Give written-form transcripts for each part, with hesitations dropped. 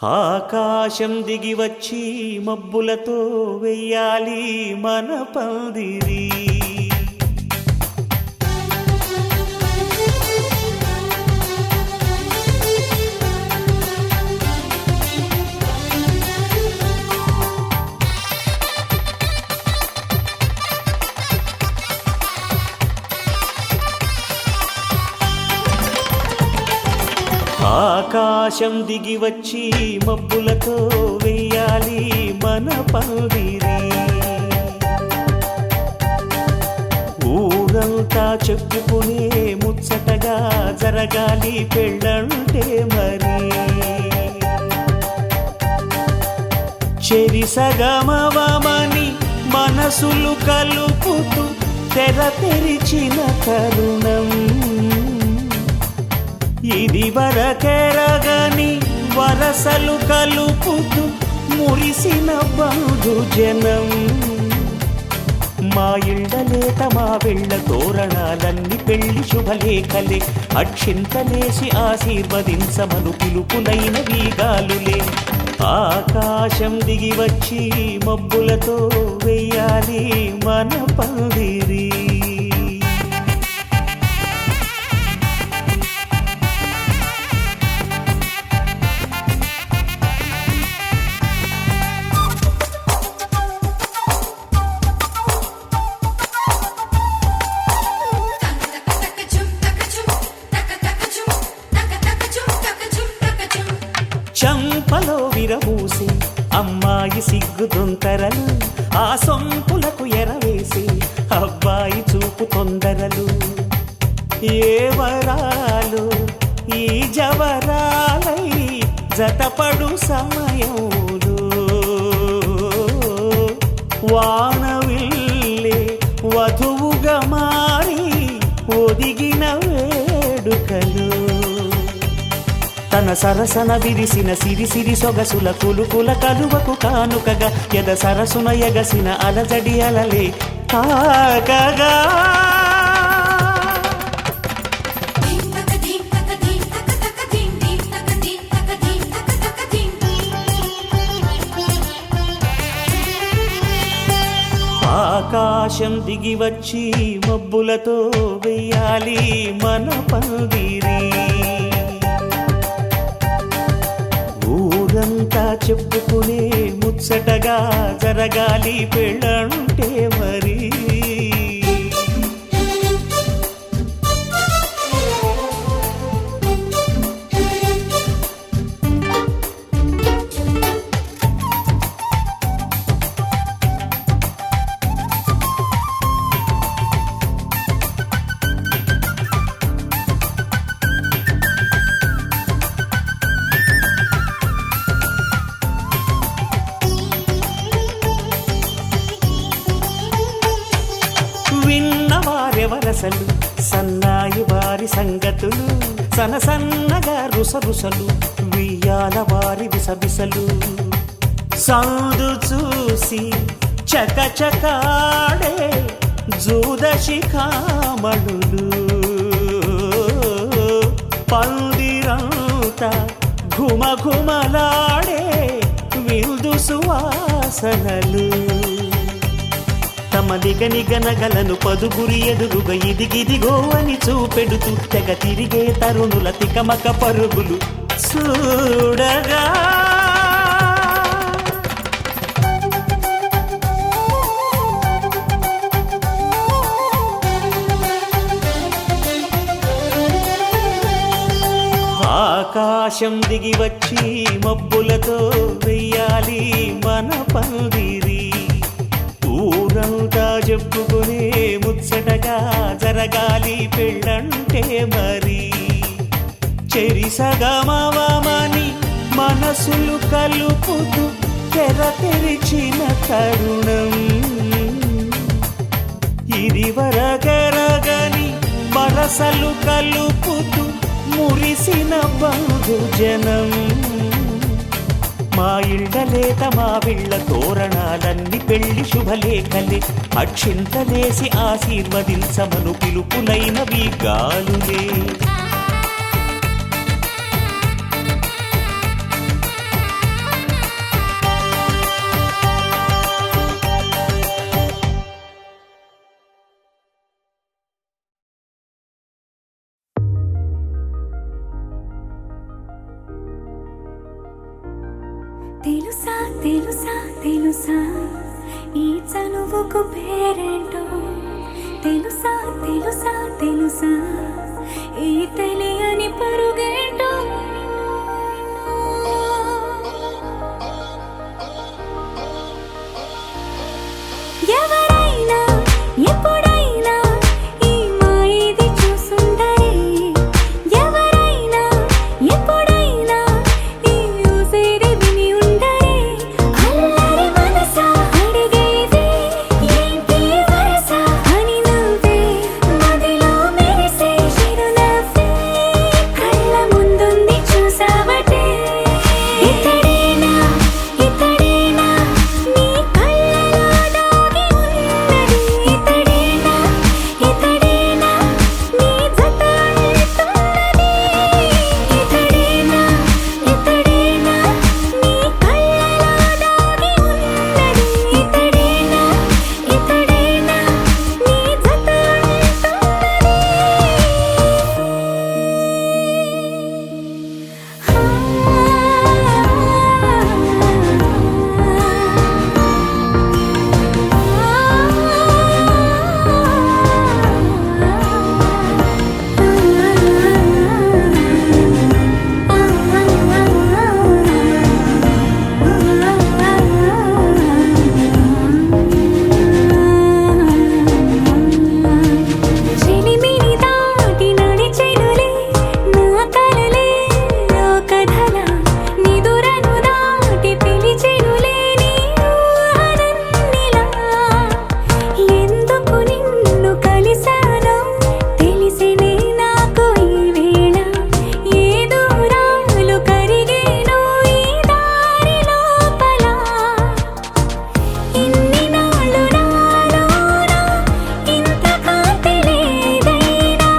ఆకాశం దిగి వచ్చి మబ్బులతో వెయ్యాలి మన పందిరి. ఆకాశం దిగి వచ్చి మబ్బులతో వెయ్యాలి మన పందిరి. ఊరంతా చెప్పుకునే ముచ్చటగా జరగాలి పెళ్ళంటే మరి. చెరిసగమవమని మనసులు కలుపుతూ తెర తెరిచిన తరుణం. ఇది వరకెరగని వరసలు కలుపుతూ మురిసిన బంధుజనం. మా ఇళ్ళలేత మా వెళ్ళ తోరణాలన్నీ పెళ్లి శుభలేఖలే. అక్షింతలేసి ఆశీర్వదించమను పిలుపులైన వీగాలులే. ఆకాశం దిగి వచ్చి మబ్బులతో వెయ్యాలి మన పందిరి. చంపలో విరబూసి అమ్మాయి సిగ్గుదొంతరలు. ఆ సొంపులకు ఎరవేసి అబ్బాయి చూపు తొందరలు. ఏ వరాలు ఈ జవరాలై జతపడు సమయంలో. వానవిల్లే వధువుగా మారి ఒదిగిన వేడుకలు. తన సరసన విరిసిన సిరిసిరి సొగసుల కులుకుల కలువకు కానుకగా ఎద సరసున ఎగసిన అలజడి అలలే తాకగా. ఆకాశం దిగి వచ్చి మబ్బులతో వెయ్యాలి మన పందిరి. ఊరంతా చెప్పుకునే ముచ్చటగా జరగాలి పెళ్ళంటే మరి. విన్నవారెవరసలు సన్నాయి వారి సంగతులు. సనసన్నగా రుసరుసలు వియ్యాల వారి విసబిసలు. సందు చూసి చకచకాడే జూదశిఖామణులు. పందిరంతా ఘుమఘుమలాడే విందు సువాసనలు. తమ నిగనిగనగలను పదుగురి ఎదురుగా ఇదిగిదిగో అని చూపెడుతూ తెగ తిరిగే తరుణుల తికమక పరుగులు చూడగా. ఆకాశం దిగి వచ్చి మబ్బులతో వెయ్యాలి మన పందిరి. ఊరంతా చెప్పుకునే ముచ్చటగా జరగాలి పెళ్ళంటే మరి. చెరిసగమవమని మనసులు కలుపుతూ తెర తెరిచిన తరుణం. ఇది వరకెరగని వరసలు కలుపుతూ మురిసిన బంధుజనం. మా ఇళ్ళలేత మా వీళ్ళ తోరణాలన్నీ పెళ్లి శుభలేఖలే. అక్షింతలేసి ఆశీర్వదించమను పిలుపులైన వీగాలులే. తెలుసా ఈ చనువుకు పేరేంటో తెలుసా తెలుసా తెలుసా ఈ తెలియని పరుగేంటో ఎవరైనా ఎప్పుడైనా ఈ మాయది చూసుండరే ఎవరైనా ఎప్పుడైనా ఈ ఊసేది విని ఉండరే అల్లరి మనసా అడిగేది ఏంటి వరస అని నువ్వే మదిలో మెరిసే చిరునవ్వే కళ్ళ ముందుంది చూసావటే ఇతడేనా ఇతడేనా నీ కళ్ళలో దాగి ఉన్నది ఇతడేనా ఇతడేనా నీ జత అంటున్నది ఇతడేనా ఇతడేనా నీ కళ్ళలో దాగి ఉన్నది ఇతడేనా ఇతడేనా నీ జత చెలిమిని దాటి నడిచెనులే నా కలలే ఒక ధన నిదురను దాటి పిలిచెనులే నీ ఊహలన్నిలా ఎందుకు నిన్ను కలిసానో తెలిసినే నాకు ఈ వేళ ఏ దూరాలు కరిగేనో ఈ దారి లోపల ఇన్ని నాళ్ళు నాలోన ఇంత కాంతి లేదైనా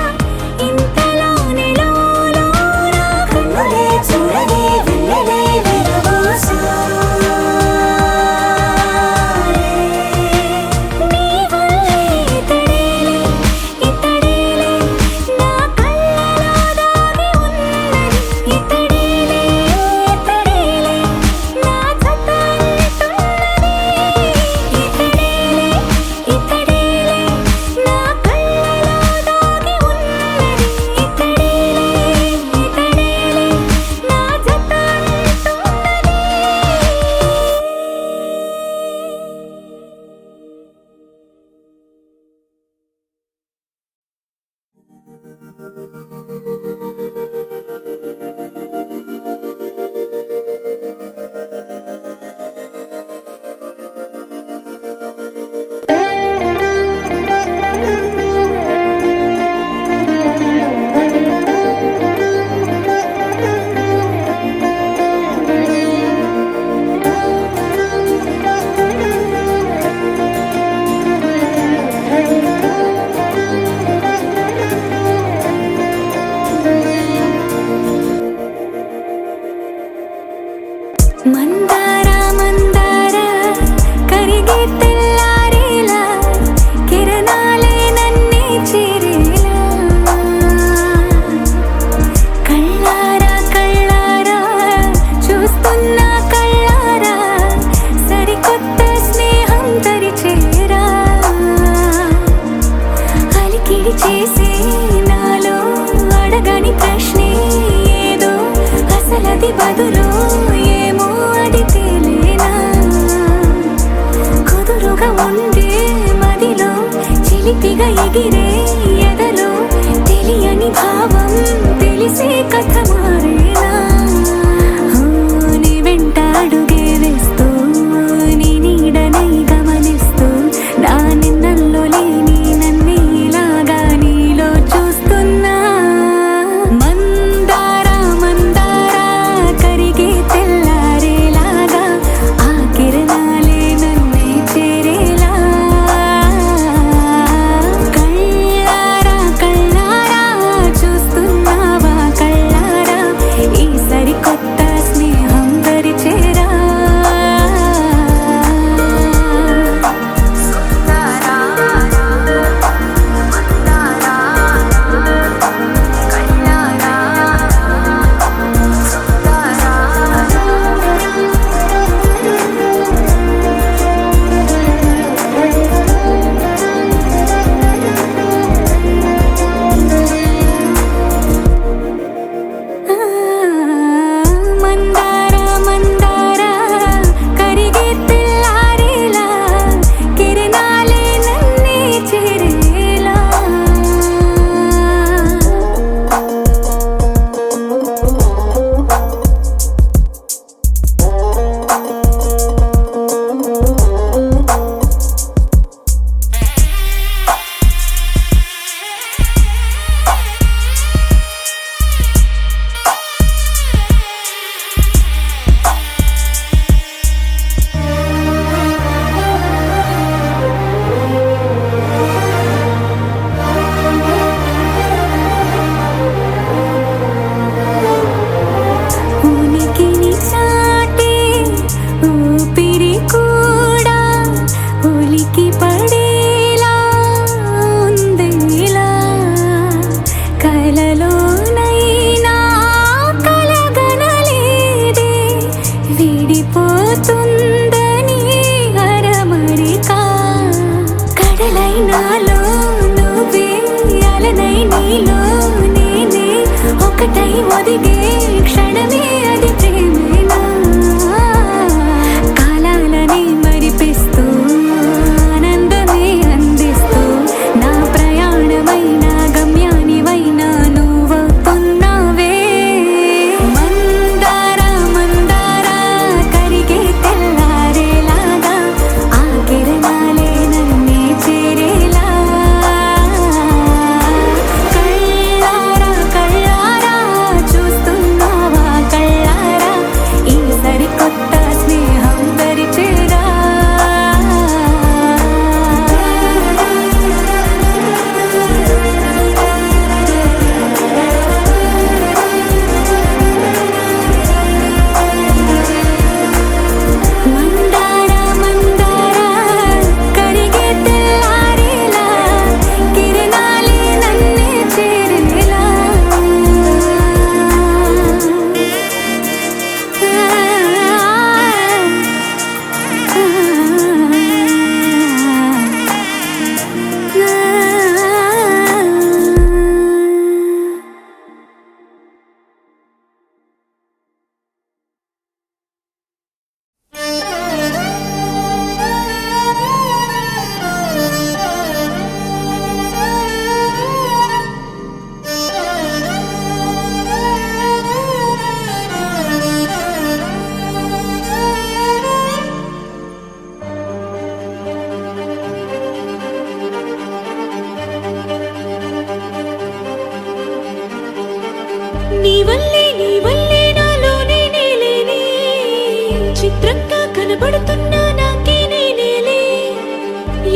ఇంతలోనే లోలోన కన్నులే చూడలే వెన్నెలే నీ వల్లే ఇతడేలే ఇతడేలే నా కళ్ళలో దాగి ఉన్నది ఇతడేలే ఇతడేలే నా జత అంటున్నది ఇతడేలే ఇతడేలే నా కళ్ళలో దాగి ఉన్నది ఇతడేలే ఇతడేలే నా జత అంటున్నది మందార మందార కరిగే తెల్లారేలా కిరణాలే నన్నే చేరేలా కళ్ళారా కళ్ళారా చూస్తున్నా కళ్ళారా సరికొత్త స్నేహం తరిచేరా అలికిడి చేసే నాలో అడగని ప్రశ్నే ఏదో అసలది బదులు ఏమో అది తేలేనా కుదురుగా ఉండే మదిలో చిలిపిగా ఎగిరే ఎదలో తెలియని భావం తెలిసే కథ మారేనా నీ వెంట అడుగే వేస్తూ నీ నీడనై గమనిస్తూ నా నిన్నల్లో లేని నన్నే ఇలాగా నీలో చూస్తున్నా మందార మందార కరిగే తెల్లారేలాగా ఆ కిరణాలే నన్నే చేరేలా కళ్ళారా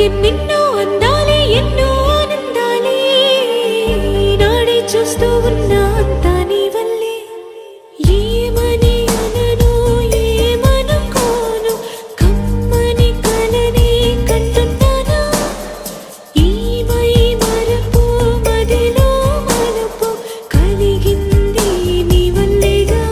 ఎన్నెన్నో అందాలే ఎన్నో ఆనందాలే నాడే చూస్తూ ఉన్నా అంతా నీ వల్లే ఏమని అనను ఏమనుకోను కమ్మని కలనే కంటున్నానా ఈ మై మరపు మదిలో మలుపు కలిగింది నీ వల్లేగా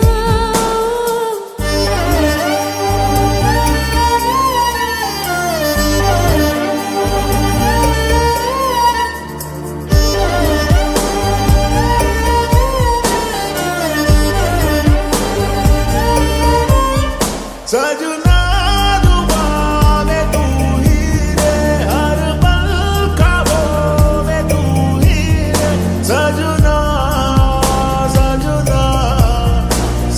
सजना दुआ में तू ही रे हर पल ख्वाबों में तू ही रे सजना सजना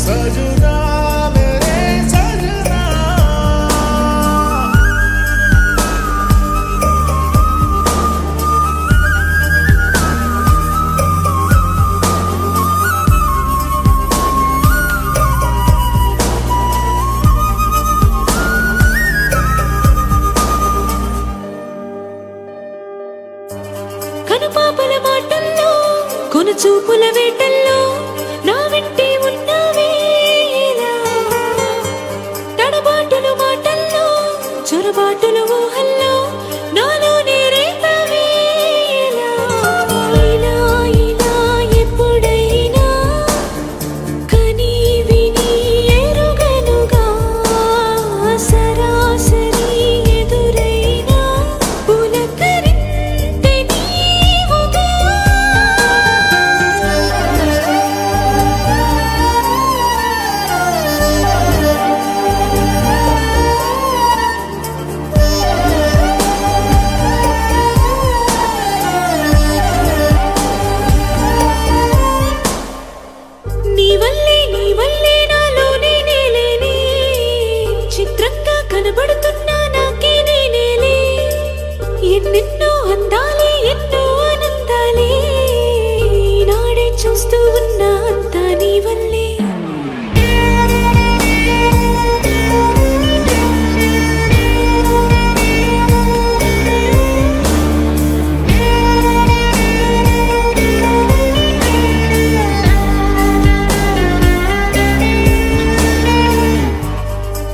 सजना मेरे सजना కనుపాపల మాటల్లో కొనచూపుల వేటల్లో నా వెంటే ఉన్నావే ఇలా తడబాటుల మాటల్లో చొరబాటుల ఊహల్లో నాలోనే రేపవే ఇలా ఇలా ఇలా ఎప్పుడైనా కని విని ఎరుగనుగా సరాసరి ఎదురైనా పులకరింతే నీవుగా నీ వల్లే నాలోనే నేలేనే చిత్రంగా కనబడుతున్నా నాకే నేనేలే ఎన్నెన్నో అందాలే ఎన్నో ఆనందాలే నాడే చూస్తూ ఉన్నా అంతా నీ వల్లే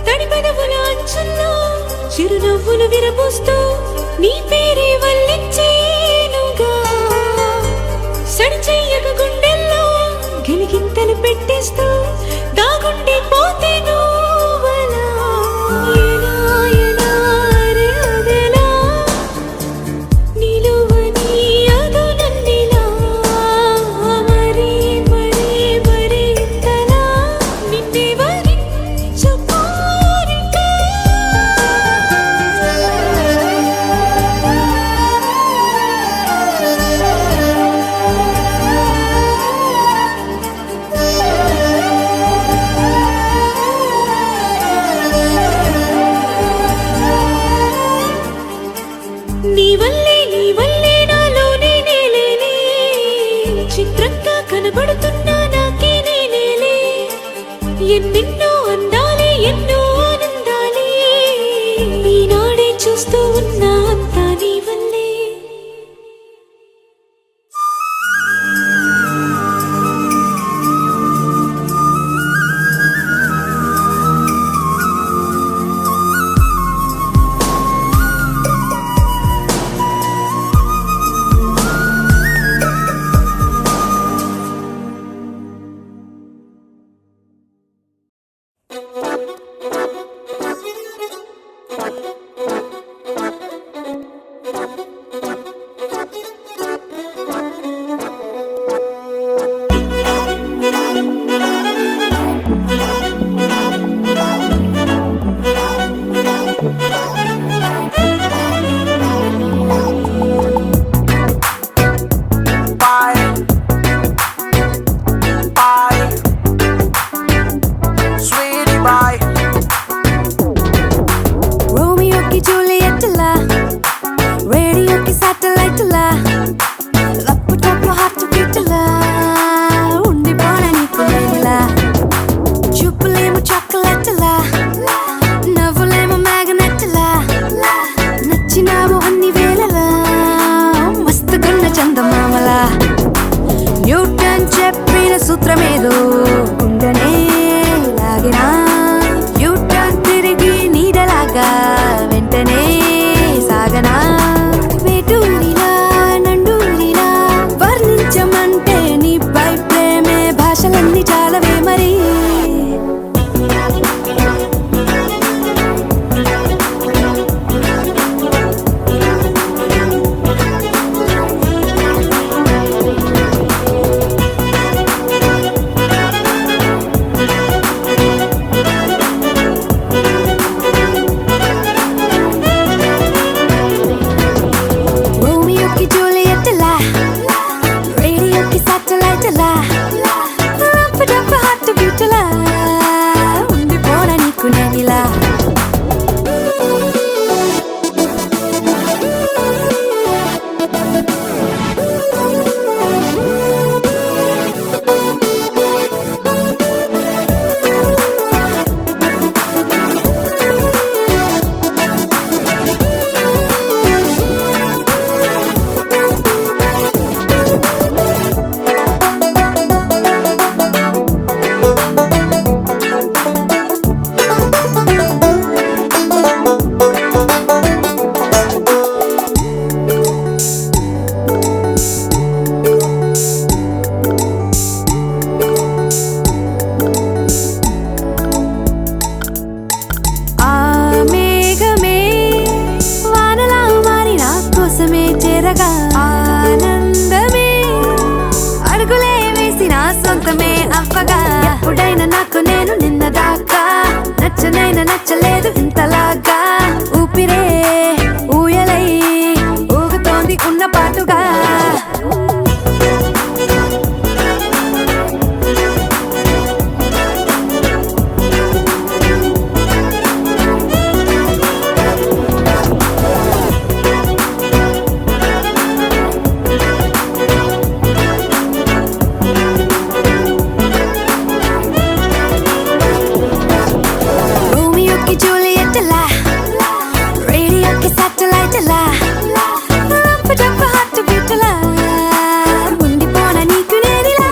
తడి పెదవుల అంచుల్లో చిరునవ్వులు విరబూస్తూ నీ పేరే వల్లించేనుగా సడి చెయ్యక గుండెల్లో గిలిగింతలు పెట్టేస్తూ దాగుండి పోతే నువ్వలా ఎలా ఎలా రే అదెలా నిలువని అదు నన్నిలా మరి మరి మరి ఇంతలా నిన్నే వరించు కోరిక నీ వల్లే నాలోనే నేలేనే చిత్రంగా కనబడుతున్నా నాకే నేనేలే ఎన్నెన్నో అందాలే ఎన్నో ఆనందాలే ఈనాడే చూస్తూ ఉన్నా అంతా నీ వల్లే Romeo ఎవరినైనా నచ్చలేదు ఇంతలాగా ఊపిరే ఊయలై ఊగుతోంది ఉన్న పాటుగా రోమియోకి జూలియట్ లా రేడియోకి సాటిలైట్ లా రంపటంప హార్ట్ బీట్ లా ఉండిపోన నీకు నేనిలా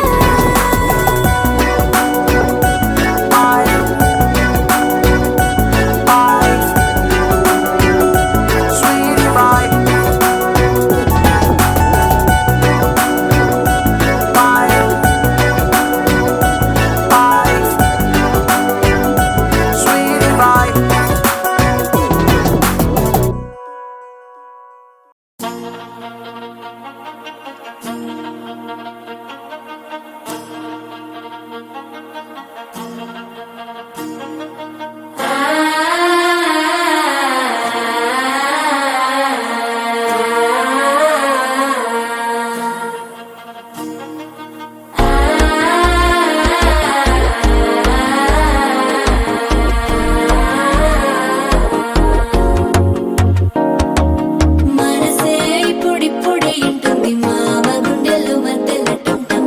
మనసే ఇప్పుడిప్పుడే ఇంటుంది మామ గుండెల్లో మధ్యలో టంటం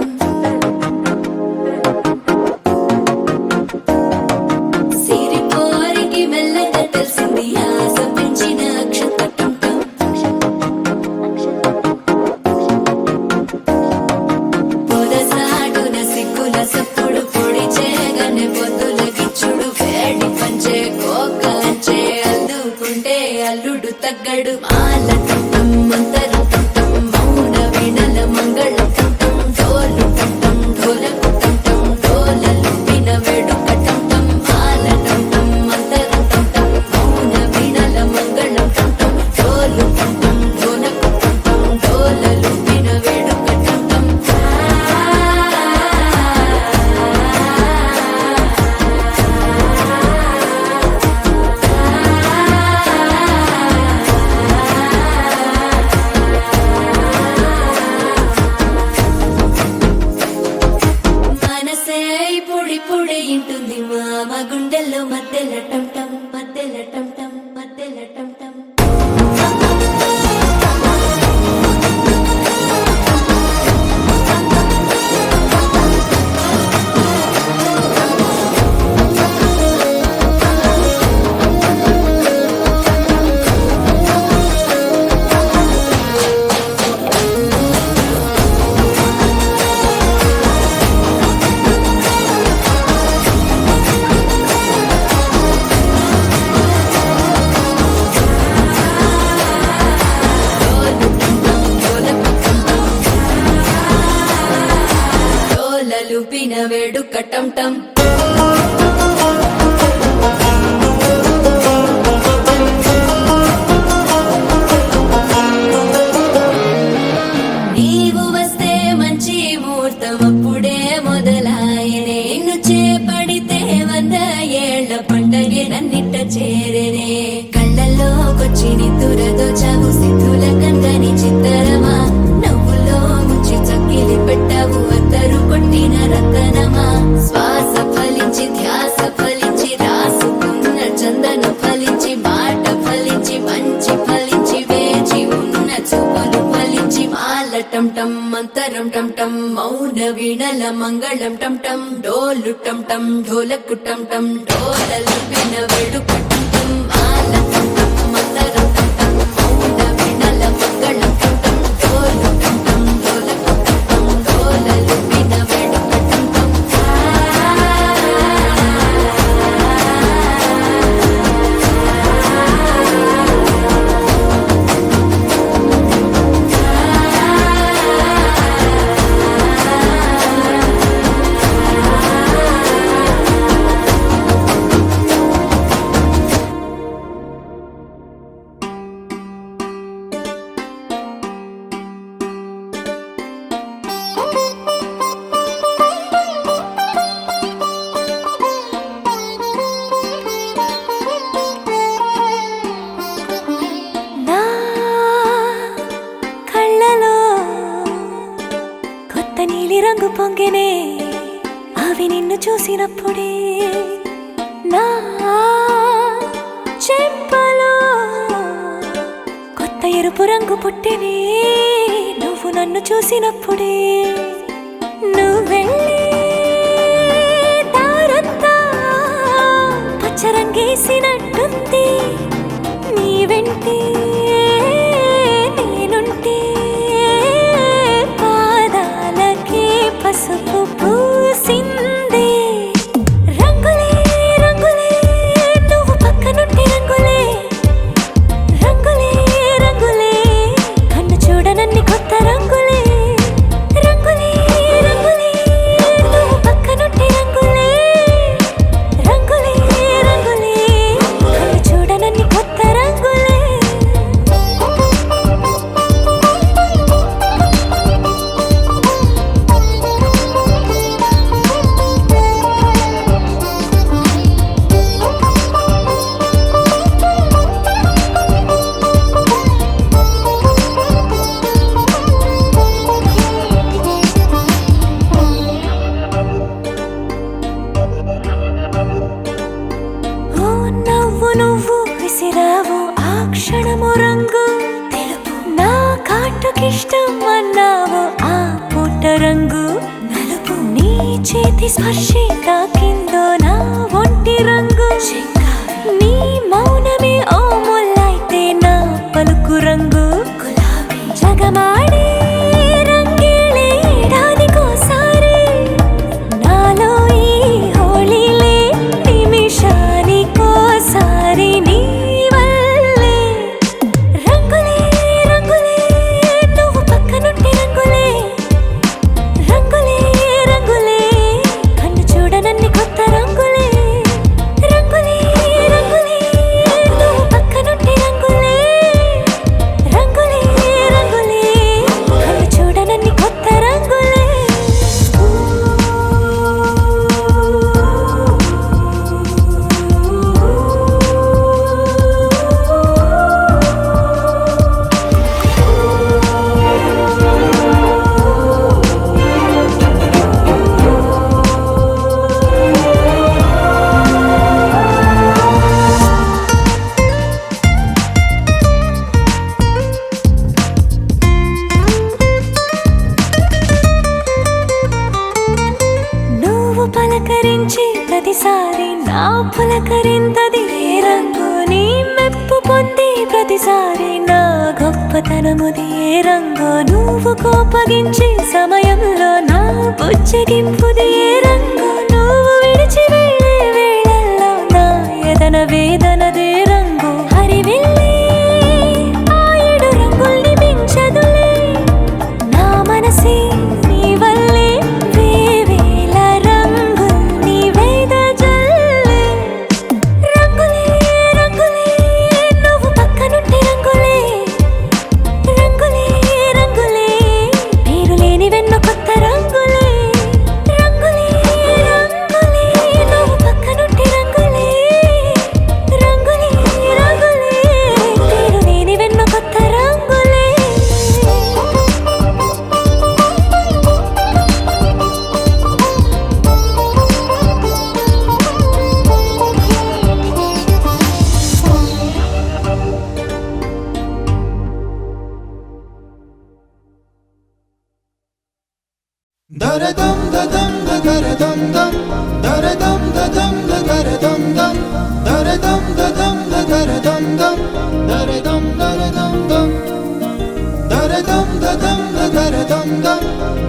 సిరిపోరికి మెల్లగా తెలిసింది ఆశ పెంచిన అక్షత టంటం పొదసాటున సిగ్గుల సప్పుడు పొడి చేయగానే పొద్దుల గిచ్చుడు వేడి పంచే కోకలంచే అల్లుకుంటే అల్లుడు తగ్గడు మాల టంటం మంతరం టంటం మౌన వీణల మంగళం టంటం డోలు టంటం ఢోలకు టంటం డోలలు విన వేడుక టంటం మాల టంటం మంతరం టంటం మౌన వీణల మంగళం టంటం డోలు టంటం ఢోలకు టంటం డోలలు విన వేడుక టంటం మనసే ఇప్పుడిప్పుడే ఇంటుంది మామ గుండెల్లో మధ్యలో టంటం మధ్యలో టంటం మధ్యలో టంటం డోలలు పిన వేడుక టంటం నీవు వస్తే మంచి ముహూర్తం అప్పుడే మొదలాయనే నిన్ను చేపడితే 100 ఏళ్ల పండగే నన్నిట్ట చేరనే కళ్ళల్లోకొచ్చి నిద్దురదో చావు సిద్ధుల కందని చిత్తరమా నవ్వులో ముంచి చక్కిలి పెట్టావు అద్దరు కొట్టిన రతనమా శ్వాస ఫలించి ధ్యాస ఫలించి రాసుకున్న చందన ఫలించి మాట ఫలించి మంచి ఫలించి వేచి ఉన్న చూపులు ఫలించి మాల టంటం మంతరం టంటం మౌన వీణల మంగళం టంటం డోలు టంటం ఢోలకు టంటం డోలలు విన వేడుక టంటం మాల టంటం మంతరం టంటం మౌన వీణల మంగళం టంటం డోలు టంటం ఢోలకు టంటం డోలలు విన వేడుక టంటం పొంగినే అవి నిన్ను చూసినప్పుడే నా చెంపలో కొత్త ఎరుపు రంగు పుట్టినే నువ్వు నన్ను చూసినప్పుడే నువ్వెళ్ళి దారంతా పచ్చరంగేసినట్టుంది నీ వెంటే నేనుంటే పాదాలకే పసుపు పూసిందే రంగులే రంగులే నువ్వు పక్కనుంటే రంగులే రంగులే రంగులే కన్ను చూడనన్ని కొత్త రంగులే రంగులే రంగులే నువ్వు పక్కనుంటే రంగులే రంగులే రంగులే కన్ను చూడనన్ని కొత్త రంగులే ఓ నవ్వు నువ్వు విసిరావు ఆ క్షణము రంగు తెలుపు నా కాటుకిష్టం అన్నావు ఆ పుట్ట రంగు నలుపు నీ చేతి స్పర్శే తాకిందో నా ఒంటి రంగు నీ మౌనమే ఓ ముల్లైతే నా పలుకు రంగు గులాబీ జగమాడే రంగేళే ఏడాదికోసారి నాలో ఈ హోళీలే నిమిషానికోసారి నీ వల్లే రంగులే రంగులే నువ్వు పక్కనుంటే రంగులే రంగులే రంగులే కన్ను చూడనన్ని కొత్త రంగులే రంగులే రంగులే నువ్వు పక్కనుంటే రంగులే రంగులే రంగులే కన్ను చూడనన్ని కొత్త రంగులే నువ్వు పలకరించి ప్రతిసారి నా పులకరింతది ఏ రంగు నీ మెప్పు పొంది ప్రతిసారి నా గొప్పతనముది ఏ రంగు నువ్వు కోపగించి సమయంలో నా బుజ్జగింపుది ఏ రంగు నువ్వు విడిచి వెళ్ళే వేళల్లో నా ఎదన వేదనదే రంగు హరివిల్లే ఆ ఏడు రంగుల్ని మించదులే నా మనసే నీ వల్లే వేవేల రంగుల్ని వెదజల్లే రంగులే రంగులే నువ్వు పక్కనుంటే రంగులే రంగులే రంగులే పేరు లేని వెన్నో కొత్త రంగులే రంగులే రంగులే నువ్వు పక్కనుంటే రంగులే రంగులే రంగులే పేరు లేని వెన్నో కొత్త రంగులే Daradam dadam da daradam dam daradam dadam da daradam dam daradam dadam da daradam dam daradam daradam dam daradam dadam da daradam dam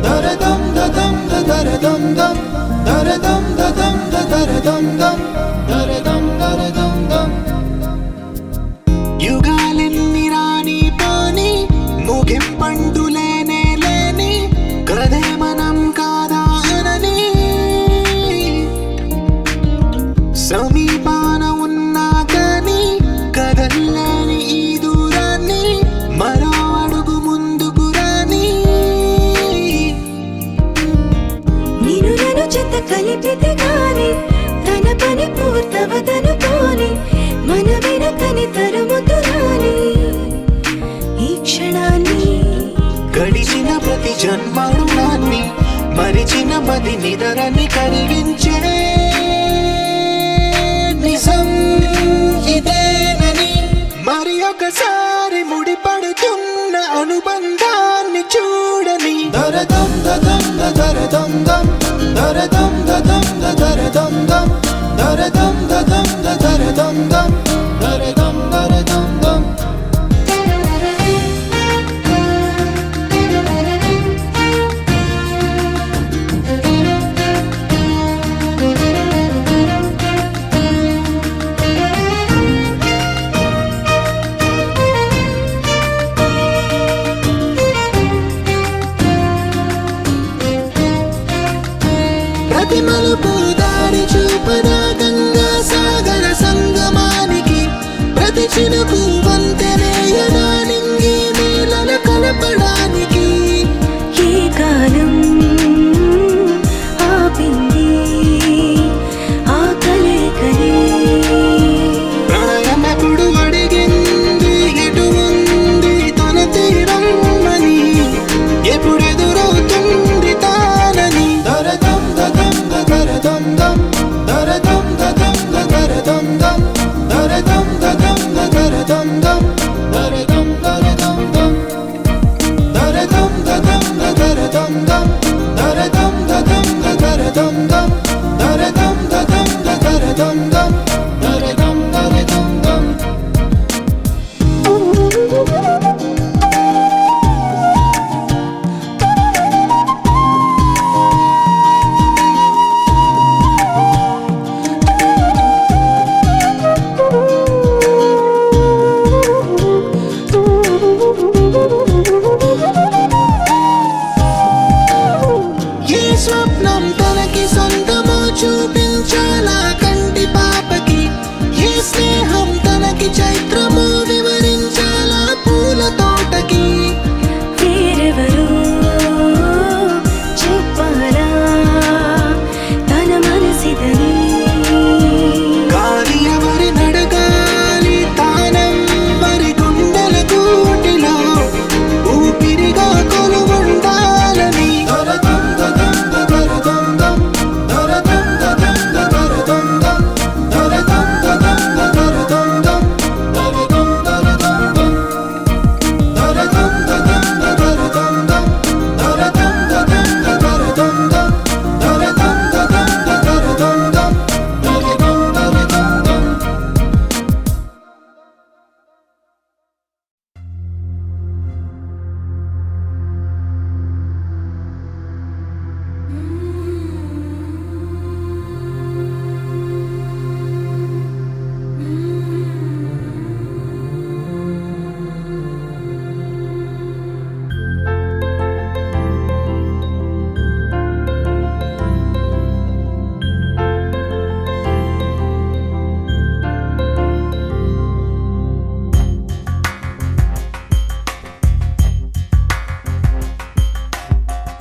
daradam dadam da daradam dam daradam dadam da daradam dam daradam daradam dam యుగాలెన్ని రాని పాని ముగింపండు లేనే లేని కదే మనం కాదా అనని సమీపాన ఉన్నా కానీ కదల్లేని ఈ దూరాన్ని మరో అడుగు ముందుకు రాని నిన్ను నన్ను చెత్త కలిపితే గాని తన పని నిదరని కరిగించే నిజం ఇదేనని మరి ఒకసారి ముడిపడుతున్న అనుబంధాన్ని చూడని దరదం దదం దరదం దం దరదం దదం దరదం దం దరదం దదం దరదం దం దరదం దరదం దం ప్రతి మలుపు దారి చూపదా గంగా సాగర సంగమానికి ప్రతి చినుకు వంతెనేయదా నింగి నేలల కలపడానికి ఈ కాలం ఆపింది ఆ కలయికని ప్రణయమెప్పుడు అడిగింది ఎటు ఉంది తన తీరం అని ఎప్పుడెదురవుతుంది తానని దరదం దదం దరదం దం దరదం దదం దరదం దం దరదం దదం దరదం దం దరదం దరదం దం దరదం దదం దరదం దం దరదం దదం దరదం దం దరదం దదం దరదం దం దరదం దరదం దం ఏ స్వప్నం తనకి సొంతమో చూపించాలా కంటి పాపకి ఏ స్నేహం తనకి చైత్రమో వివరించాలా పూల తోటకి వేరెవరో చెప్పాలా తన మనసిదని గాలి ఎవరి నడగాలి తానం వరి గుండెల కూటిలో ఊపిరిగా కొలువుండాలని దరదం దదం దరదం దం దరదం దదం దరదం దం దరదం దదం దరదం దం దరదం దరదం దం దరదం దదం దరదం దం దరదం దదం దరదం దం దరదం దదం దరదం దం దరదం దరదం దం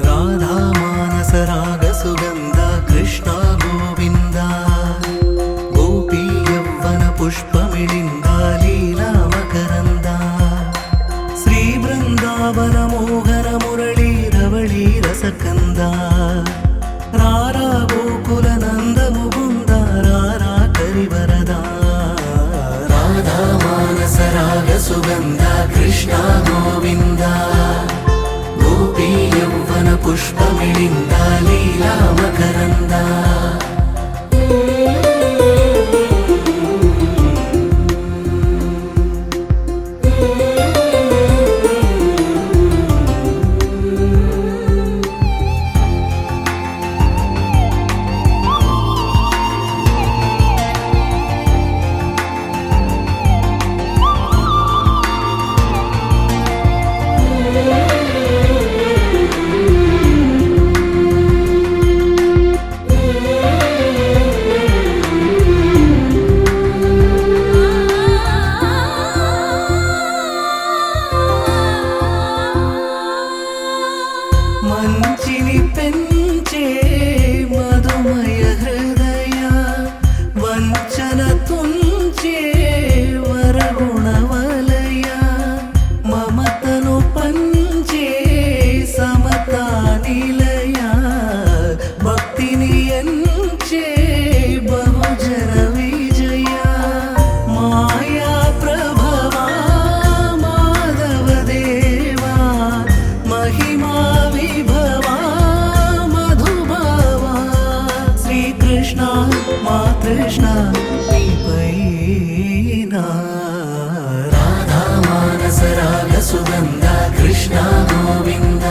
రాధా మానస రాగ సుగంధ కృష్ణ గోవింద గోపీ యవ్వన పుష్పమిళింద లీలా మకరంద శ్రీ బృందావన మోహన మురళీ రవళీ రసకంద రారా గోకుల నంద ముకుంద రారా కరివరద రాధా మానస రాగ సుగంధ కృష్ణ గోవింద గోపీ యవ్వన పుష్పమిళింద లీలా మకరంద సుగంధ కృష్ణ గోవింద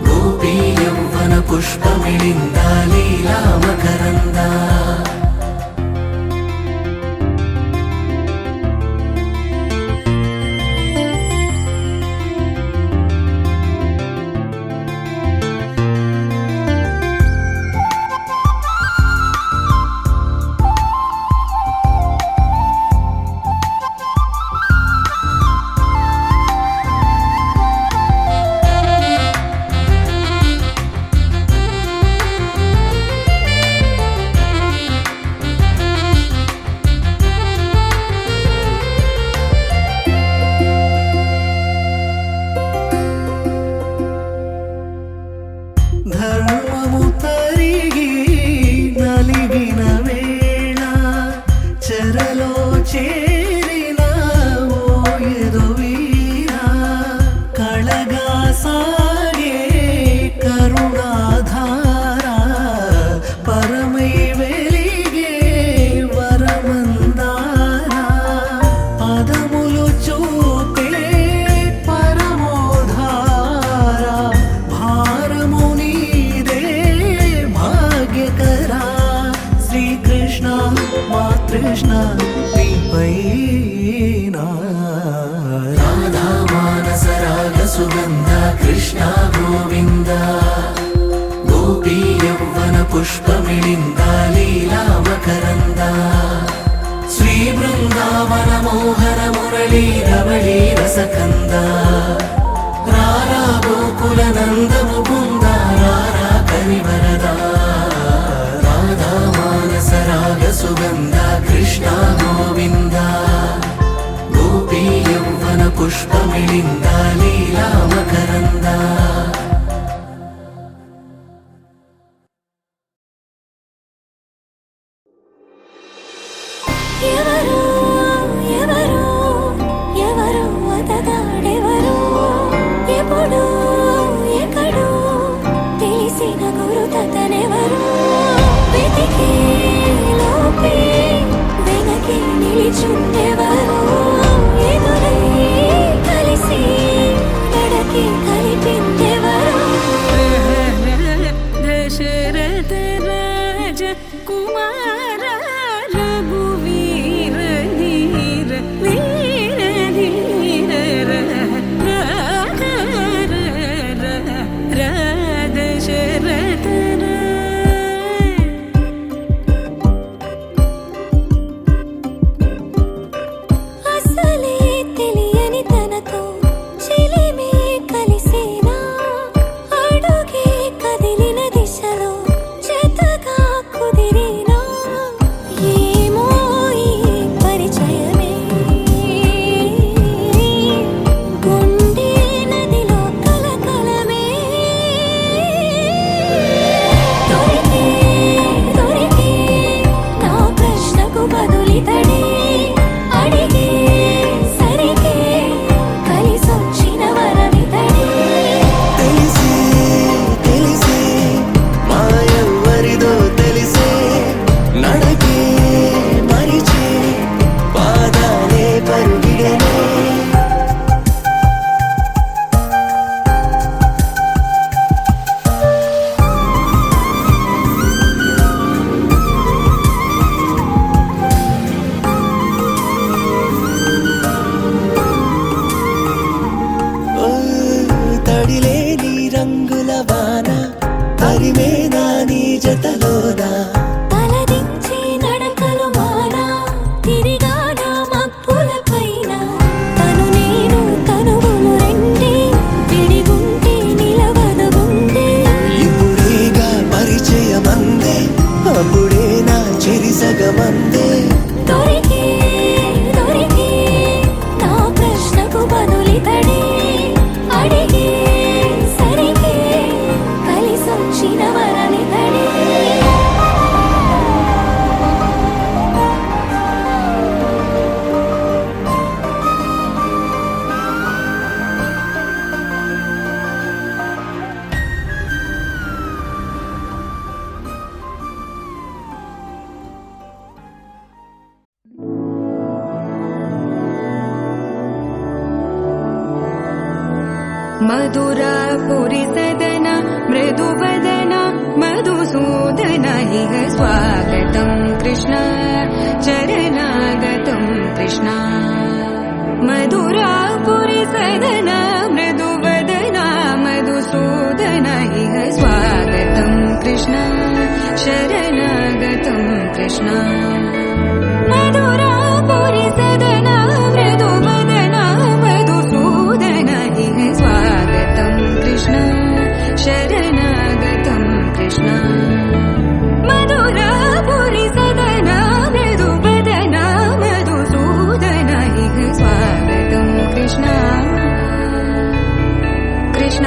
గోపీ యౌవన పుష్పమిళింద లీలా మకరంద ధర్మము తరిగి నలిగిన వేళ చెరలో చేరిన ఓయదు వీర కళగా సాగే కరుణాధార పరమై వెలిగే వరమందార పదములు చూపే పరమోధార భారము నీదే భాగ్యకరా శ్రీకృష్ణ మా కృష్ణ నీపై రాధా మానస రాగ సుగంధ కృష్ణ గోవింద గోపీ యౌవన పుష్పమిళింద లీలా మకరంద శ్రీ బృందావన మోహన మురళీ రమళీ రసకంద రారా గోకుల నంద ముకుంద రారా కరివరద రాధా మానస రాగ సుగంధ కృష్ణ గోవింద గోపీ యౌవన పుష్పమిళింద లీలా మకరంద ఎవరు ఎవరు ఎవరు అతగాడెవరు ఎప్పుడు ఎక్కడు తెలిసిన గురుతనెవరు వెతికి లోపే వెనకి నిలిచుండెవరు ఎదురై కలిసి నడకి కలిపిందెవరు దశరథ రాజ కుమార రఘువీర ధీర వీర ధీర దశరథ मधुरापुरि सदन मृदुवदन मधुसूदन इह स्वागतं कृष्ण चरणागतं कृष्ण मधुरापुरि सदन मृदुवदन मधुसूदन इह स्वागतं कृष्ण शरणागतं कृष्ण मधुरापुरि सदन मृदुवदन मधुसूदन इह स्वागतं कृष्ण शरणागतं कृष्ण मधुरापुरि सदन मृदुवदन मधुसूदन इह स्वागतं कृष्ण कृष्ण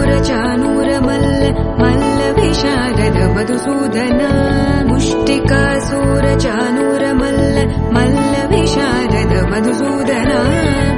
मुष्टिकासूरचानूरमल्ल मल्लविशारद मधुसूदन मुष्टिकासूरचानूरमल्ल मल्लविशारद मधुसूदन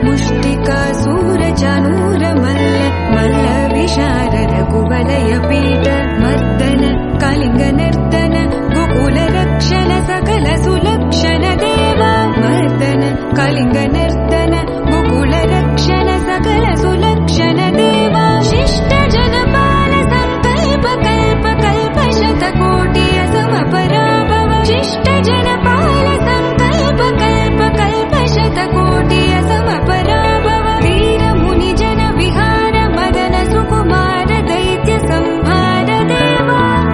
मुष्टिकासूरचानूरमल्ल मल्लविशारद कुवलयपीठ मर्दन कलिङ्गनर्तन गोकुलरक्षण सकल सुलक्षण देव मर्दन कलिङ्गनर्तन गोकुलरक्षण सकल सुलक्षण देव शिष्ट जनपाल संकल्प कल्प कल्प शतकोटि असमपराभव शिष्ट जनपाल संकल्प कल्प कल्प शतकोटि असमपराभव वीर मुनि जन विहार मदन सुकुमार दैत्य संहार देव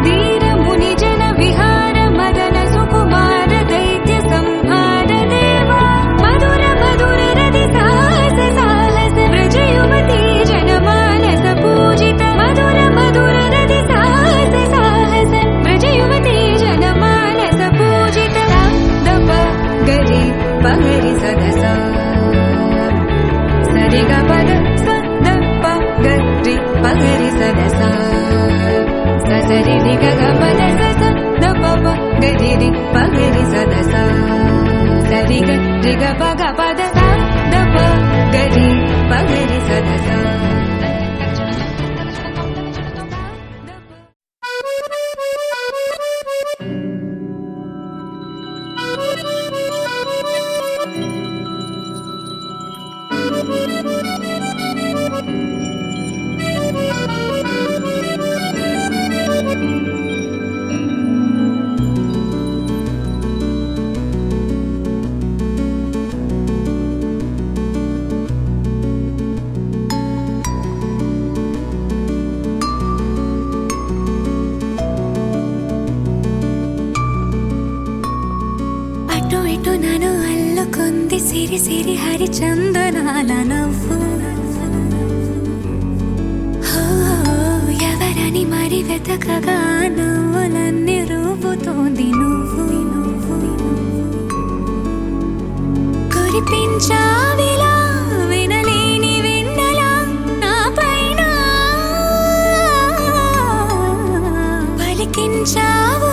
वीर मुनि जन विहार मदन सुकुमार दैत्य संहार देव मधुर मधुर रति साहस साहस व्रज युवती जनमानस पूजित मधुर मधुर रति साहस साहस व्रज युवती जनमानस पूजित दप गरि पगरि सदस सरि ग पद स द प गरि पगरि सदस स सरि रि ग ग पद स स द प प गरि रि पगरि सदस सरि ग रि ग प ग पद स द प गरि पगरि सदस అటు ఇటు నన్ను అల్లుకుంది సిరి సిరి హరిచందనాల నవ్వు హో, ఎవరని మరి వెతకగా నవ్వులన్నీ రూపుతోంది నువ్వు కురిపించావిలా వినలేని వెన్నెలా నా పైన పలికించావు